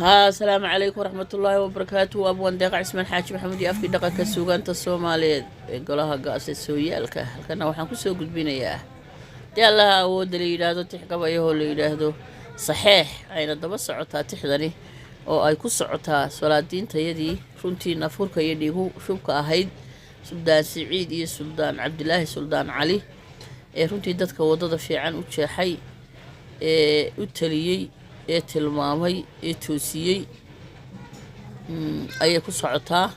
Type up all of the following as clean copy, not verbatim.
السلام عليكم ورحمة الله وبركاته. أبوان دقع اسم الحاج محمد يافكي دقا كسوغان الصوماليد قولها قاس السويالك halkana waxaan kusoo gudbinayaa dee allaha awoodda la yidhaahdo tixgabayahoo la yidhaahdo saxeex ayna daba socotaa tixdani oo ay ku socotaa salaadiintayadii runtii nafurka iyo dhiigu shubka ahayd suldaan siciid iyo suldaan cabdilaahi suldaan cali ee runtii dadka waddada fiican u jeexay ee u taliyey ee tilmaamay ee toosiyey ayay ku socotaa.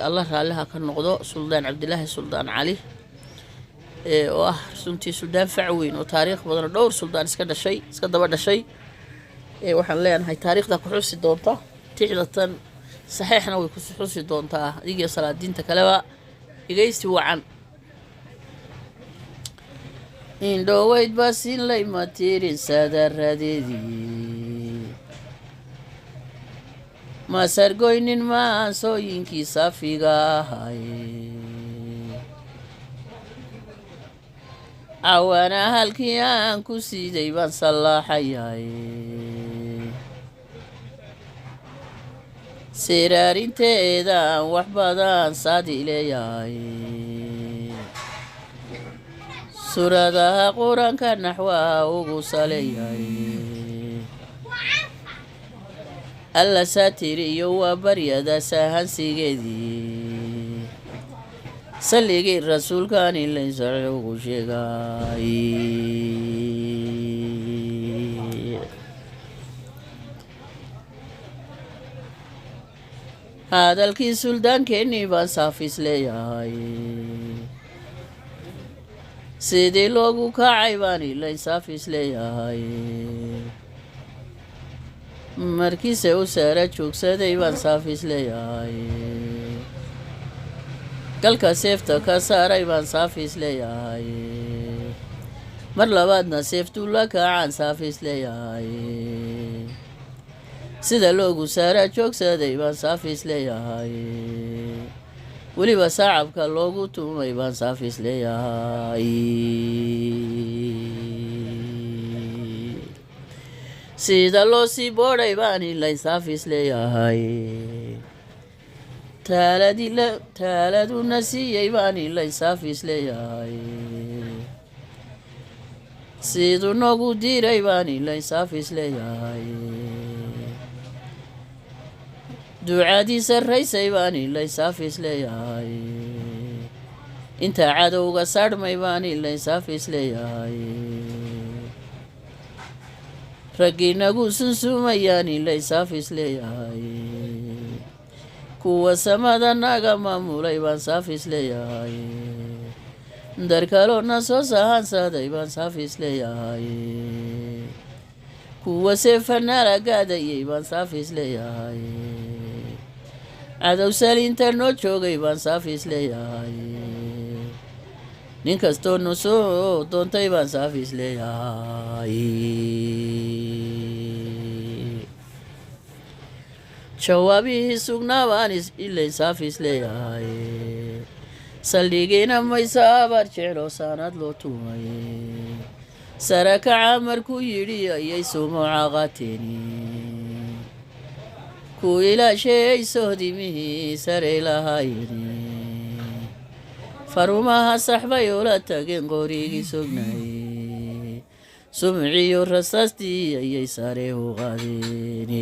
allah raalliha ka noqdo suldaan cabdilaahi suldaan cali oo ah runtii suldaan fac weyn oo taariikh badan dhowr suldaan iska daba dhashay. waxaan leenahay taariikhda ku xusi doonta tixdatan saxeexna way ku xusi doontaa adiga salaadiinta kaleba dhegeysti wacan. indhoweyd baasin lay matiirin saadaradeedii masargoynin maansooyinkii saafiga ahay cawaana halkii aan ku siiday baan sallaaxayay siraarinteedaan wax badan saadi leeyahay suuradaha qur-aanka naxwaha ugu saleeyay alla saatiri iyo waa baryada sahansigeedii salligii rasuulkan in laysarci ugu sheegay hadalkii suldaankeenii baan saafis leeyahay sidii loogu kacay baan ilayn saafis leeyahay markiise u saara joogsaday baan saafis leeyahay galka seefta ka saaray baan saafis leeyahay mar labaadna seeftuu la kacaan saafis leeyahay sida loogu saara joogsaday baan saafis leeyahay weliba saacabka loogu tumay baan saafis leeyahay sida loo sii boodhay baan ilayn saafis leeyahay taaladuna siiyey baan ilayn saafis leeyahay siduu noogu diiray baan ilayn saafis leeyahay ducadii sarraysay baan ilayn saafis leeyahay intaa cadowga sarhmay baan ilayn saafis leeyahay raggiinagu sunsuumayaan ilayn saafis leeyahay kuwa samada naga maamulay baan saafis leeyahay darkaloona soo sahaansaday baan saafis leeyahay kuwa seefanaala gaadayay baan saafis leeyahay cadow saliinta noo joogay baan saafis leeyahay nin kastoo nu soo doontay baan saafis leeyahay jawaabihii sugnaa baan ilayn saafis leeyahay saldhigiina maysa abaar jecloo saanad loo tumay sarakaca markuu yidhi ayay sumuuca qaateeni ku ilaasheeyay sohdimihii saray lahaayeni farumaha saxbay ula tageen qorigii sognay sumciyo rasaastii ayay sare u qaadeen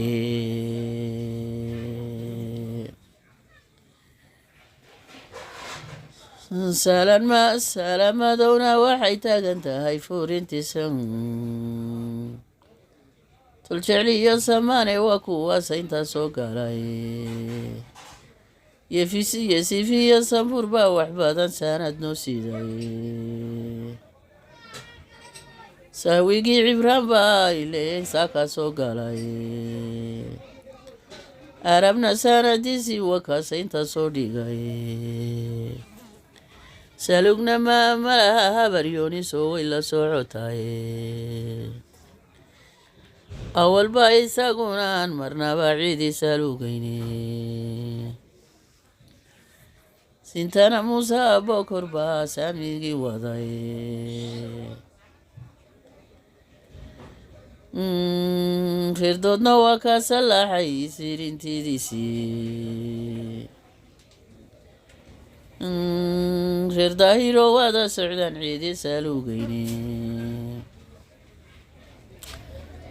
salaamadowna waxay taagan tahay furintiisan tuljecliyo samaane waa kuwaasa intaa soo galay yefisiyo sifiyo sanfur baa wax badan saanad noo siiday sahwigii cibraan baa ileeyayn saakaa soo galay arabna saanadiisii wakaasa intaa soo dhigay salugna maamalaha habaryoonisoo way la socotay awalba isaguna aan marnaba ciidii salugayni sintana muuse bokor baa saamigii waday reer doodna waa kaa salaaxay sirintidiisii reer daahiro waada socdaan ciidi saalugeyne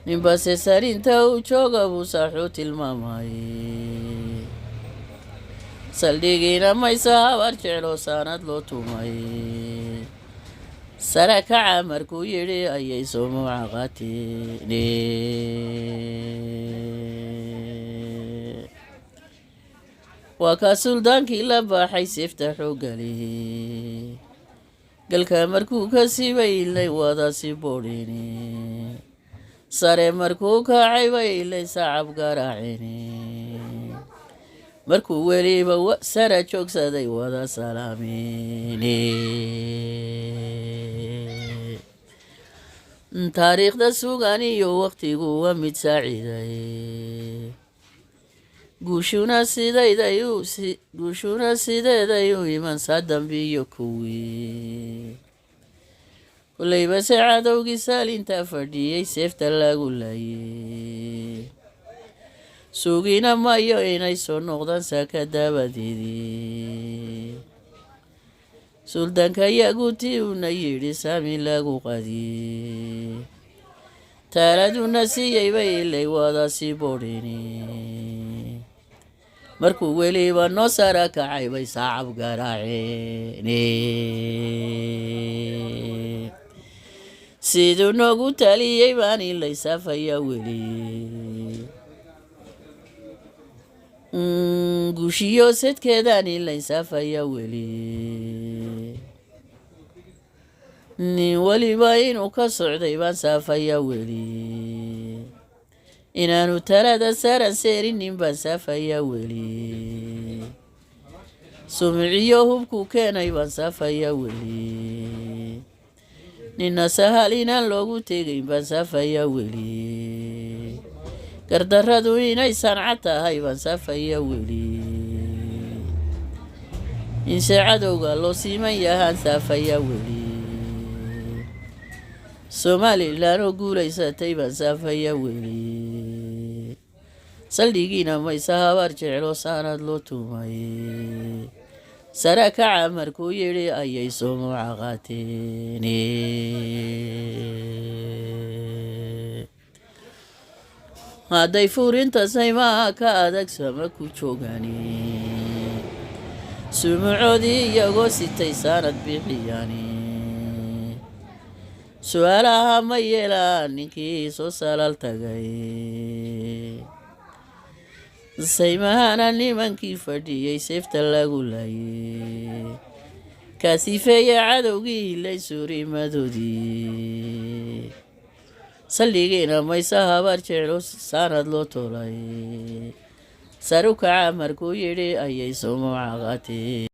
ninbase sarinta uu jooga buu saaxuu tilmaamaye saldhigiina maysa habar jeclo saanad loo tumay sare kaca markuu yidhi ayay soomuuca qaateen waa kaa suldaankii la baaxay seefta xooggale galka markuu ka siibay ilay waadaasi boodheene sare markuu kacay bay ilay sacab garaacene markuu weliba sara joogsaday wada salaameene taariikhda sugan iyo waqtigu waa mid saaciiday guushuna sideeday u iman saa dambiyo kuwii kulayba se cadowgii saalinta fadhiyey seefta lagu laayey sugina mayo inay soo noqdaan saaka daabadeedii suldaanka yaguutii uuna yidhi saami lagu qadiyey taaladuna siiyey bay ilay waadaasi boodheene markuu weliba noo sara kacay bay saacab garaaceene siduu noogu taliyey baan ilay saafaya weli guushiyo sedkeedaan ilay saafaya weli nin weliba inuu ka socday baan saafaya weli inaanu talada saaran seerinin baan saafaya weli sumiciyo hubkuu keenay baan saafaya weli nina sahal inaan loogu tegayn baan saafaya weli gardarradu inay sanca tahay baan saafaya weli inse cadowga loo siiman yahaan saafaya weli somalilan oo guulaysatay baan saafaya weli saldhigiina maysa habar jeclo saanad loo tumay sare kaca markuu yidhi ayay soomuuca qaateen hadday fuurinta saymaha ka adag sama ku joogaani sumucoodii iyagoo sitay saanad bixiyaani su-aalaha ma yeelaan ninkii soo salaal tagay saymahana nimankii fadhiyey seefta lagu laayey kaasifeeye cadowgii ilay suurimadoodii saldhigiina maysa habar jeclo saanad loo tolay saru kaca markuu yidhi ayay soomuuca qaateen